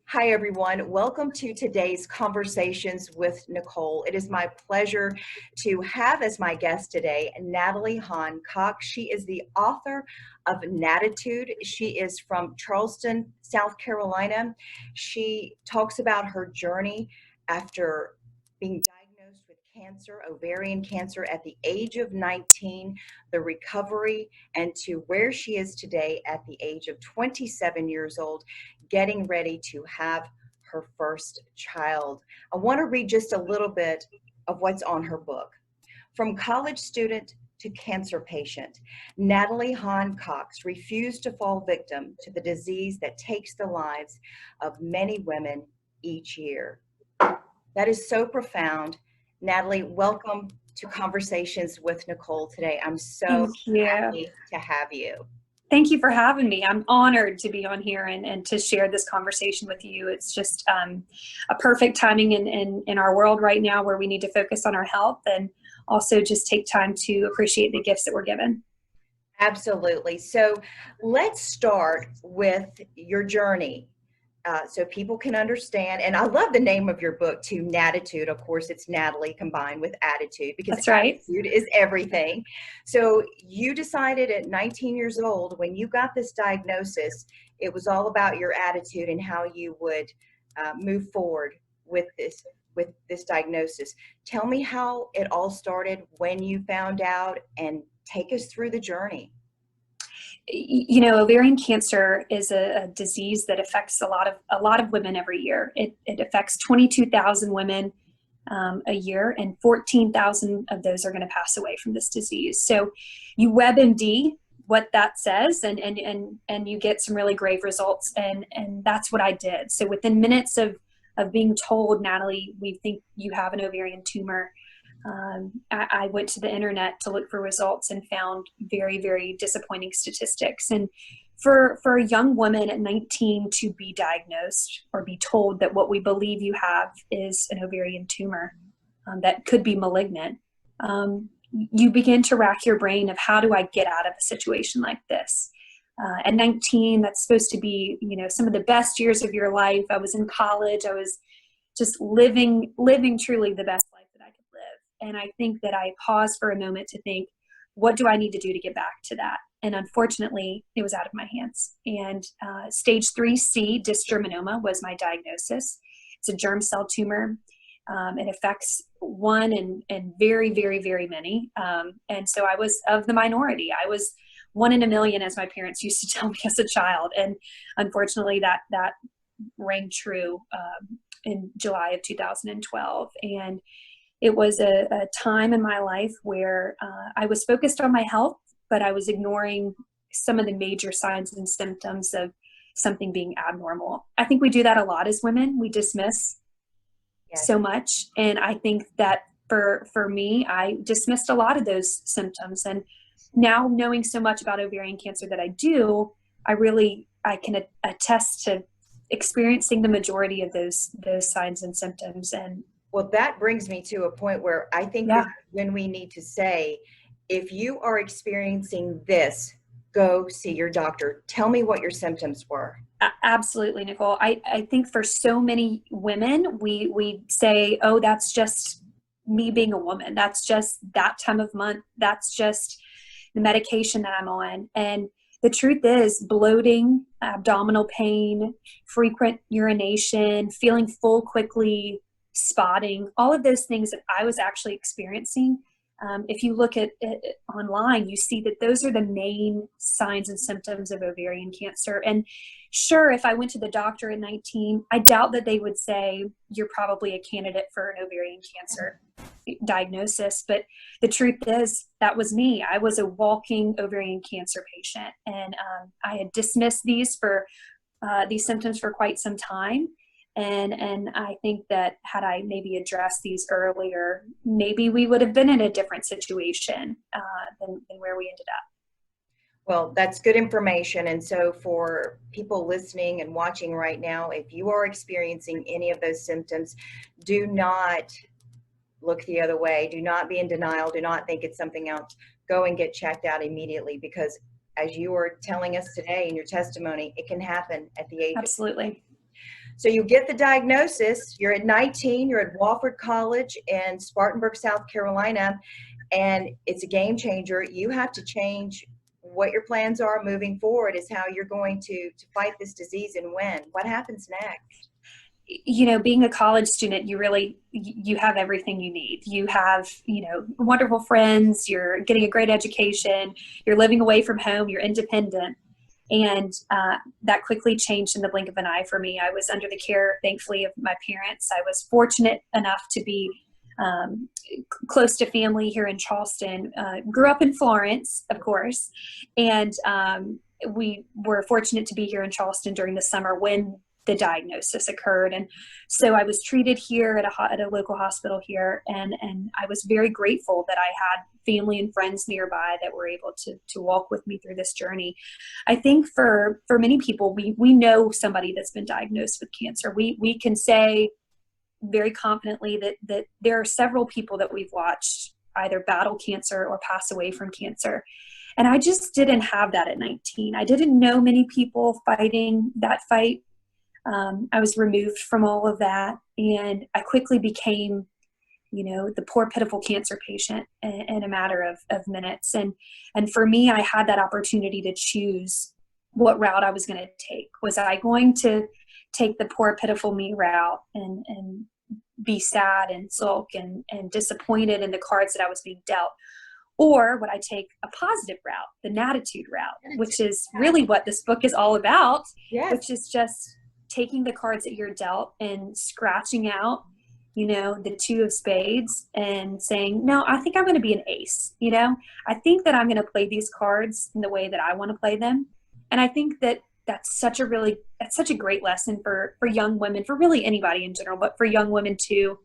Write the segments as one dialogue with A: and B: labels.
A: Hi, everyone. Welcome to today's Conversations with Nicole. It is my pleasure to have as my guest today, Natalie Hahn Coxe. She is the author of Nattitude. She is from Charleston, South Carolina. She talks about her journey after being diagnosed with cancer, ovarian cancer, at the age of 19, the recovery, and to where she is today at the age of 27 years old, getting ready to have her first child. I want to read just a little bit of what's on her book. From college student to cancer patient, Natalie Hahn Coxe refused to fall victim to the disease that takes the lives of many women each year. That is so profound. Natalie, welcome to Conversations with Nicole today. I'm so
B: Thank you.
A: happy to have you.
B: Thank you for having me. I'm honored to be on here and to share this conversation with you. It's just a perfect timing in our world right now where we need to focus on our health and also just take time to appreciate the gifts that we're given.
A: Absolutely. So let's start with your journey so people can understand. And I love the name of your book too, Nattitude. Of course, it's Natalie combined with attitude because
B: That's right.
A: attitude is everything. So you decided at 19 years old, when you got this diagnosis, it was all about your attitude and how you would move forward with this diagnosis. Tell me how it all started, when you found out, and take us through the journey.
B: You know, ovarian cancer is a disease that affects a lot of women every year. It affects 22,000 women a year, and 14,000 of those are going to pass away from this disease. So you WebMD what that says, and you get some really grave results, and that's what I did. So within minutes of being told, Natalie, we think you have an ovarian tumor, I went to the internet to look for results and found very, very disappointing statistics. And for a young woman at 19 to be diagnosed or be told that what we believe you have is an ovarian tumor that could be malignant, you begin to rack your brain of how do I get out of a situation like this? At 19, that's supposed to be, you know, some of the best years of your life. I was in college. I was just living truly the best life that I could live. And I think that I paused for a moment to think, what do I need to do to get back to that? And unfortunately, it was out of my hands. And stage 3C dysgerminoma was my diagnosis. It's a germ cell tumor. It affects one and very, very, very many. And so I was of the minority. I was 1 in a million, as my parents used to tell me as a child. And unfortunately, that rang true in July of 2012. And it was a time in my life where I was focused on my health, but I was ignoring some of the major signs and symptoms of something being abnormal. I think we do that a lot as women. We dismiss so much. And I think that for me, I dismissed a lot of those symptoms. And now knowing so much about ovarian cancer that I do, I can attest to experiencing the majority of those signs and symptoms. And
A: well, that brings me to a point where I think this is when we need to say, if you are experiencing this, go see your doctor. Tell me what your symptoms were.
B: Absolutely, Nicole. I think for so many women, we say, oh, that's just me being a woman. That's just that time of month. That's just the medication that I'm on. And the truth is, bloating, abdominal pain, frequent urination, feeling full quickly, spotting, all of those things that I was actually experiencing. If you look at it online, you see that those are the main signs and symptoms of ovarian cancer. And sure, if I went to the doctor at 19, I doubt that they would say, you're probably a candidate for an ovarian cancer diagnosis. But the truth is, that was me. I was a walking ovarian cancer patient. And I had dismissed these symptoms for quite some time. And I think that had I maybe addressed these earlier, maybe we would have been in a different situation than where we ended up.
A: Well, that's good information. And so for people listening and watching right now, if you are experiencing any of those symptoms, do not look the other way. Do not be in denial. Do not think it's something else. Go and get checked out immediately, because as you were telling us today in your testimony, it can happen at the age
B: Absolutely.
A: So you get the diagnosis, you're at 19, you're at Wofford College in Spartanburg, South Carolina, and it's a game changer. You have to change what your plans are moving forward, is how you're going to fight this disease and win. What happens next?
B: You know, being a college student, you have everything you need. You have, wonderful friends, you're getting a great education, you're living away from home, you're independent. And that quickly changed in the blink of an eye for me. I was under the care, thankfully, of my parents. I was fortunate enough to be close to family here in Charleston. Grew up in Florence, of course, and we were fortunate to be here in Charleston during the summer when the diagnosis occurred. And so I was treated here at a local hospital here, and I was very grateful that I had family and friends nearby that were able to walk with me through this journey. I think for many people, we know somebody that's been diagnosed with cancer. We can say very confidently that there are several people that we've watched either battle cancer or pass away from cancer. And I just didn't have that at 19. I didn't know many people fighting that fight. I was removed from all of that, and I quickly became, the poor, pitiful cancer patient in a matter of minutes. And for me, I had that opportunity to choose what route I was going to take. Was I going to take the poor, pitiful me route and be sad and sulk and disappointed in the cards that I was being dealt? Or would I take a positive route, the Nattitude route, which is really what this book is all about, which is just taking the cards that you're dealt and scratching out, the 2 of spades and saying, no, I think I'm going to be an ace. I think that I'm going to play these cards in the way that I want to play them. And I think that that's such a great lesson for young women, for really anybody in general, but for young women too.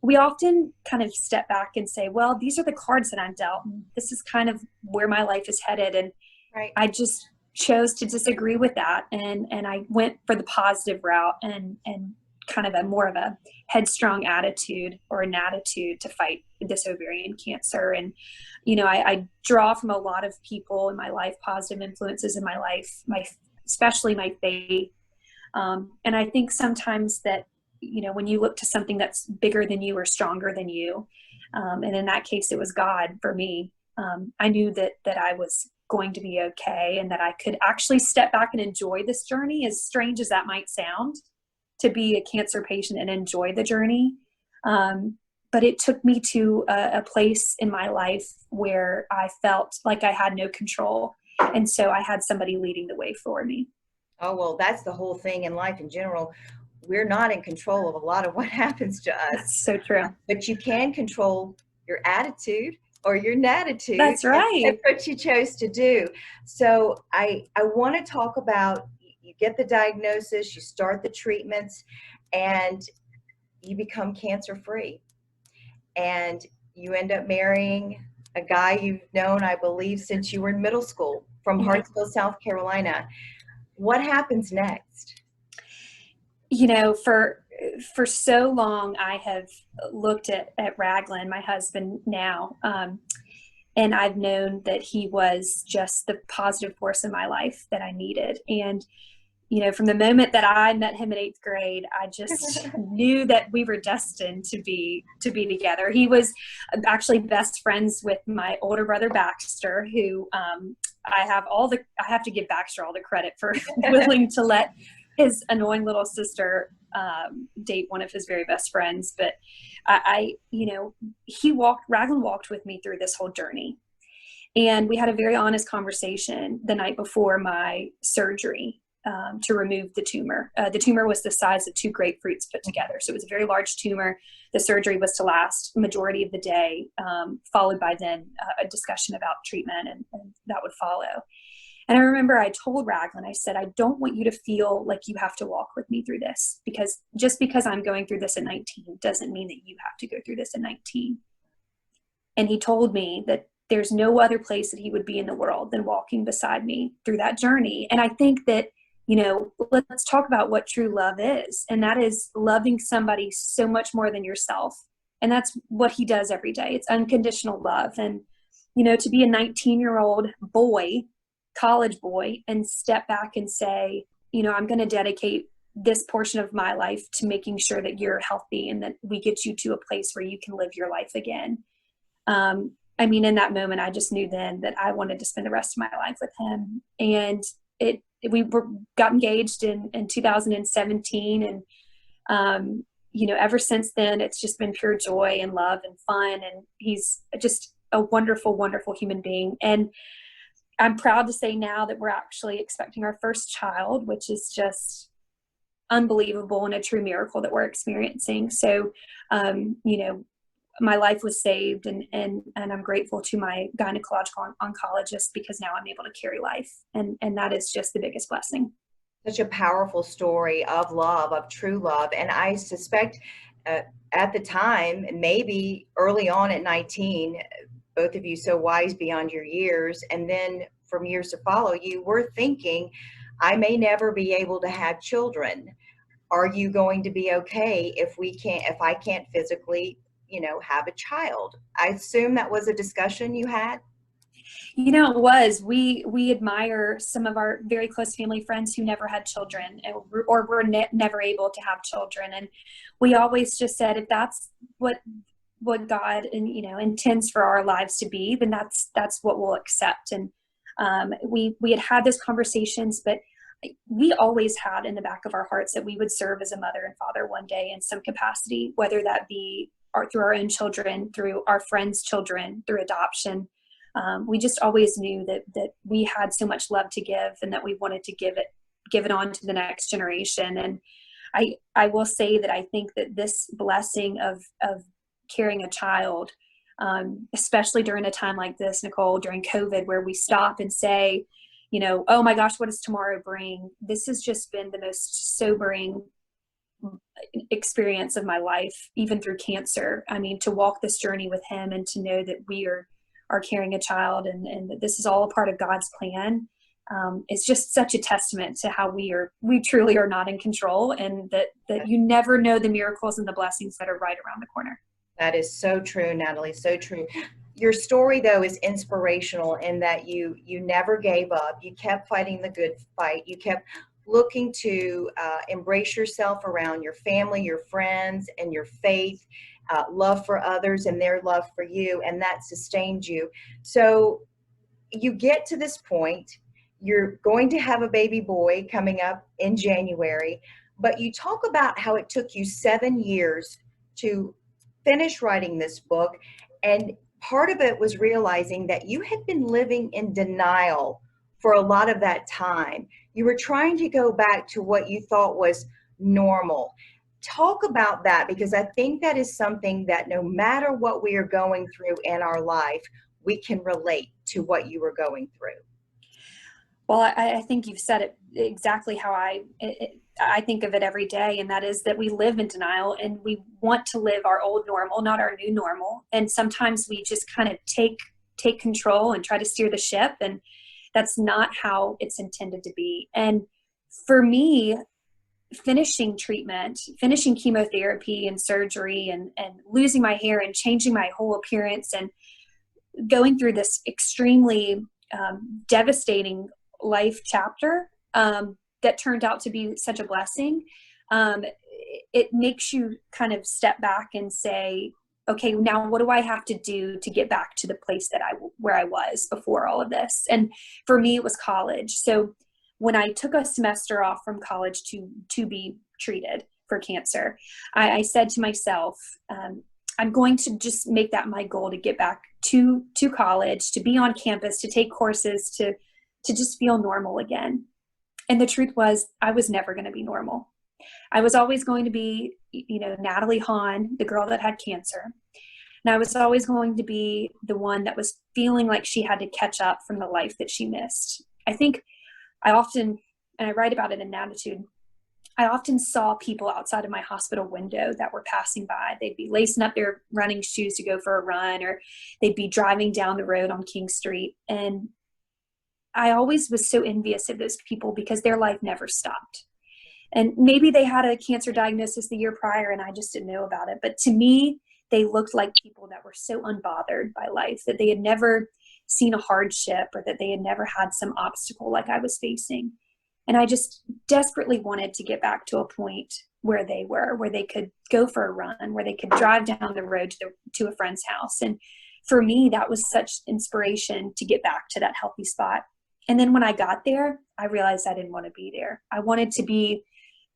B: We often kind of step back and say, well, these are the cards that I'm dealt. This is kind of where my life is headed. And I just chose to disagree with that. And I went for the positive route and kind of more of a headstrong attitude or an attitude to fight this ovarian cancer. And, I draw from a lot of people in my life, positive influences in my life, especially my faith. And I think sometimes that, when you look to something that's bigger than you or stronger than you, and in that case, it was God for me. I knew that I was going to be okay, and that I could actually step back and enjoy this journey, as strange as that might sound, to be a cancer patient and enjoy the journey. But it took me to a place in my life where I felt like I had no control. And so I had somebody leading the way for me.
A: Oh, well, that's the whole thing in life in general. We're not in control of a lot of what happens to us.
B: That's so true.
A: But you can control your attitude or your Nattitude.
B: That's right.
A: That's what you chose to do. So I want to talk about, you get the diagnosis, you start the treatments, and you become cancer free. And you end up marrying a guy you've known, I believe, since you were in middle school, from Hartsville, South Carolina. What happens next?
B: For so long, I have looked at Raglan, my husband now, and I've known that he was just the positive force in my life that I needed. And, from the moment that I met him in 8th grade, I just knew that we were destined to be together. He was actually best friends with my older brother, Baxter, who I have to give Baxter all the credit for willing to let his annoying little sister date one of his very best friends. But Raglan walked with me through this whole journey. And we had a very honest conversation the night before my surgery to remove the tumor. The tumor was the size of 2 grapefruits put together. So it was a very large tumor. The surgery was to last majority of the day, followed by then a discussion about treatment and that would follow. And I remember I told Raglan, I said, I don't want you to feel like you have to walk with me through this, because just because I'm going through this at 19 doesn't mean that you have to go through this at 19. And he told me that there's no other place that he would be in the world than walking beside me through that journey. And I think that, let's talk about what true love is. And that is loving somebody so much more than yourself. And that's what he does every day. It's unconditional love. And, to be a 19-year-old boy, college boy, and step back and say, I'm going to dedicate this portion of my life to making sure that you're healthy and that we get you to a place where you can live your life again. I mean, in that moment, I just knew then that I wanted to spend the rest of my life with him. And got engaged in 2017. And, ever since then, it's just been pure joy and love and fun. And he's just a wonderful, wonderful human being. And I'm proud to say now that we're actually expecting our first child, which is just unbelievable and a true miracle that we're experiencing. So, my life was saved, and I'm grateful to my gynecological oncologist, because now I'm able to carry life. And that is just the biggest blessing.
A: Such a powerful story of love, of true love. And I suspect at the time, maybe early on at 19, both of you so wise beyond your years, and then from years to follow, you were thinking, I may never be able to have children. Are you going to be okay if I can't physically, have a child? I assume that was a discussion you had.
B: It was. We admire some of our very close family friends who never had children, or were never able to have children. And we always just said, if that's what God intends for our lives to be, then that's what we'll accept. And we had those conversations, but we always had in the back of our hearts that we would serve as a mother and father one day in some capacity, whether that be through our own children, through our friends' children, through adoption. We just always knew that we had so much love to give, and that we wanted to give it on to the next generation. And I will say that I think that this blessing of carrying a child, especially during a time like this, Nicole, during COVID, where we stop and say, oh my gosh, what does tomorrow bring? This has just been the most sobering experience of my life, even through cancer. I mean, to walk this journey with him and to know that we are carrying a child, and that this is all a part of God's plan. It's just such a testament to how we truly are not in control, and that you never know the miracles and the blessings that are right around the corner.
A: That is so true, Natalie. So true. Your story, though, is inspirational in that you never gave up. You kept fighting the good fight. You kept looking to embrace yourself around your family, your friends, and your faith, love for others and their love for you, and that sustained you. So you get to this point. You're going to have a baby boy coming up in January, but you talk about how it took you 7 years to finish writing this book, and part of it was realizing that you had been living in denial for a lot of that time. You were trying to go back to what you thought was normal. Talk about that, because I think that is something that no matter what we are going through in our life, we can relate to what you were going through.
B: Well, I think you've said it exactly how I think of it every day, and that is that we live in denial, and we want to live our old normal, not our new normal. And sometimes we just kind of take control and try to steer the ship, and that's not how it's intended to be. And for me, finishing treatment, finishing chemotherapy and surgery, and losing my hair and changing my whole appearance, and going through this extremely devastating life chapter that turned out to be such a blessing, it makes you kind of step back and say, okay, now what do I have to do to get back to the place where I was before all of this? And for me, it was college. So when I took a semester off from college to be treated for cancer, I said to myself, I'm going to just make that my goal, to get back to college, to be on campus, to take courses, to just feel normal again. And the truth was, I was never going to be normal. I was always going to be, Natalie Hahn, the girl that had cancer. And I was always going to be the one that was feeling like she had to catch up from the life that she missed. I think I often, and I write about it in Nattitude, I often saw people outside of my hospital window that were passing by. They'd be lacing up their running shoes to go for a run, or they'd be driving down the road on King Street. And I always was so envious of those people, because their life never stopped. And maybe they had a cancer diagnosis the year prior and I just didn't know about it. But to me, they looked like people that were so unbothered by life, that they had never seen a hardship, or that they had never had some obstacle like I was facing. And I just desperately wanted to get back to a point where they were, where they could go for a run, where they could drive down the road to a friend's house. And for me, that was such inspiration to get back to that healthy spot. And then when I got there, I realized I didn't want to be there. I wanted to be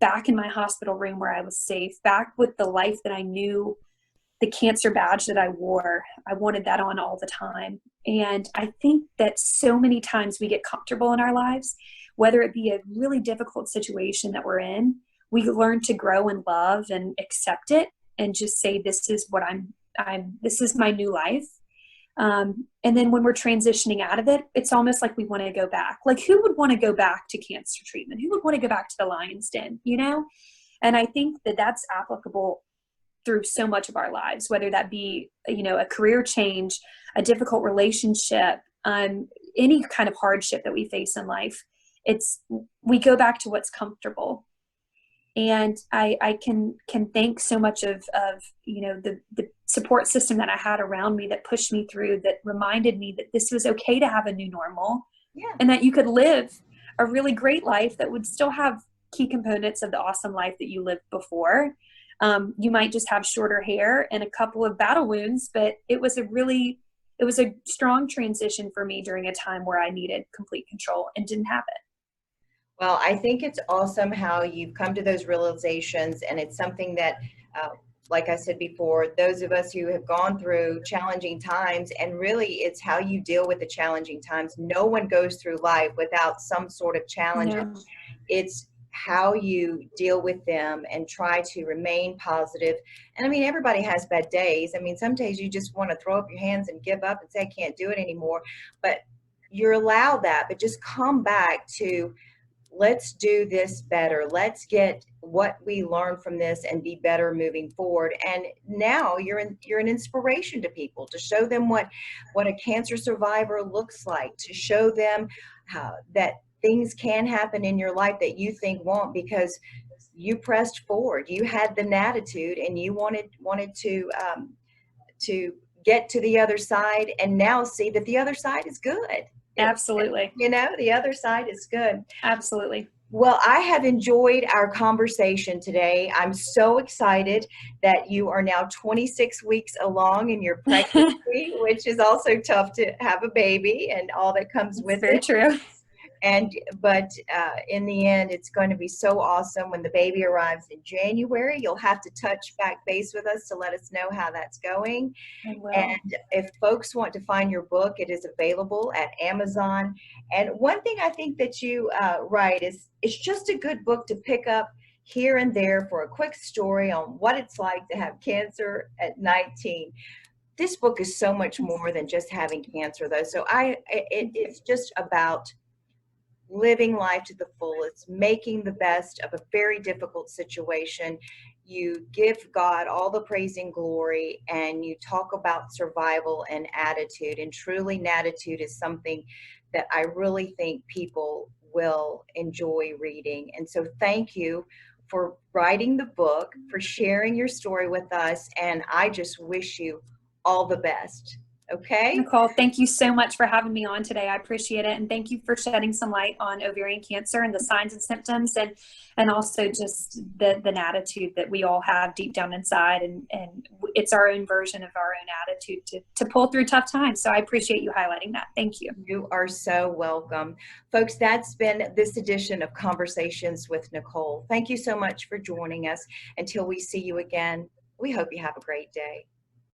B: back in my hospital room where I was safe, back with the life that I knew, the cancer badge that I wore. I wanted that on all the time. And I think that so many times we get comfortable in our lives, whether it be a really difficult situation that we're in, we learn to grow and love and accept it and just say, this is what this is my new life. And then when we're transitioning out of it, it's almost like we want to go back. Like, who would want to go back to cancer treatment? Who would want to go back to the lion's den, you know? And I think that that's applicable through so much of our lives, whether that be, you know, a career change, a difficult relationship, any kind of hardship that we face in life. We go back to what's comfortable. And I can thank so much of you know, the support system that I had around me that pushed me through, that reminded me that this was okay to have a new normal,
A: Yeah.
B: and that you could live a really great life that would still have key components of the awesome life that you lived before. You might just have shorter hair and a couple of battle wounds, but it was a strong transition for me during a time where I needed complete control and didn't have it.
A: Well, I think it's awesome how you've come to those realizations, and it's something that, like I said before, those of us who have gone through challenging times, and really it's how you deal with the challenging times. No one goes through life without some sort of challenge.
B: No.
A: It's how you deal with them and try to remain positive. And I mean, everybody has bad days. I mean, some days you just want to throw up your hands and give up and say, I can't do it anymore. But you're allowed that, but just come back to, let's do this better. Let's get what we learned from this and be better moving forward. And now you're an inspiration to people, to show them what a cancer survivor looks like, to show them that things can happen in your life that you think won't, because you pressed forward. You had the Nattitude, and you wanted to get to the other side, and now see that the other side is good.
B: Absolutely.
A: You know, the other side is good.
B: Absolutely.
A: Well, I have enjoyed our conversation today. I'm so excited that you are now 26 weeks along in your pregnancy, which is also tough to have a baby and all that comes with
B: Very
A: it.
B: true.
A: But in the end, it's going to be so awesome when the baby arrives in January. You'll have to touch back base with us to let us know how that's going.
B: I will.
A: And if folks want to find your book, it is available at Amazon. And one thing I think that you write is, it's just a good book to pick up here and there for a quick story on what it's like to have cancer at 19. This book is so much more than just having cancer, though. So it's just about living life to the fullest, making the best of a very difficult situation. You give God all the praise and glory, and you talk about survival and attitude. And truly, Nattitude is something that I really think people will enjoy reading. And so thank you for writing the book, for sharing your story with us, and I just wish you all the best. Okay.
B: Nicole, thank you so much for having me on today. I appreciate it. And thank you for shedding some light on ovarian cancer and the signs and symptoms, and also just the Nattitude that we all have deep down inside. And it's our own version of our own attitude to pull through tough times. So I appreciate you highlighting that. Thank you.
A: You are so welcome. Folks, that's been this edition of Conversations with Nicole. Thank you so much for joining us. Until we see you again, we hope you have a great day.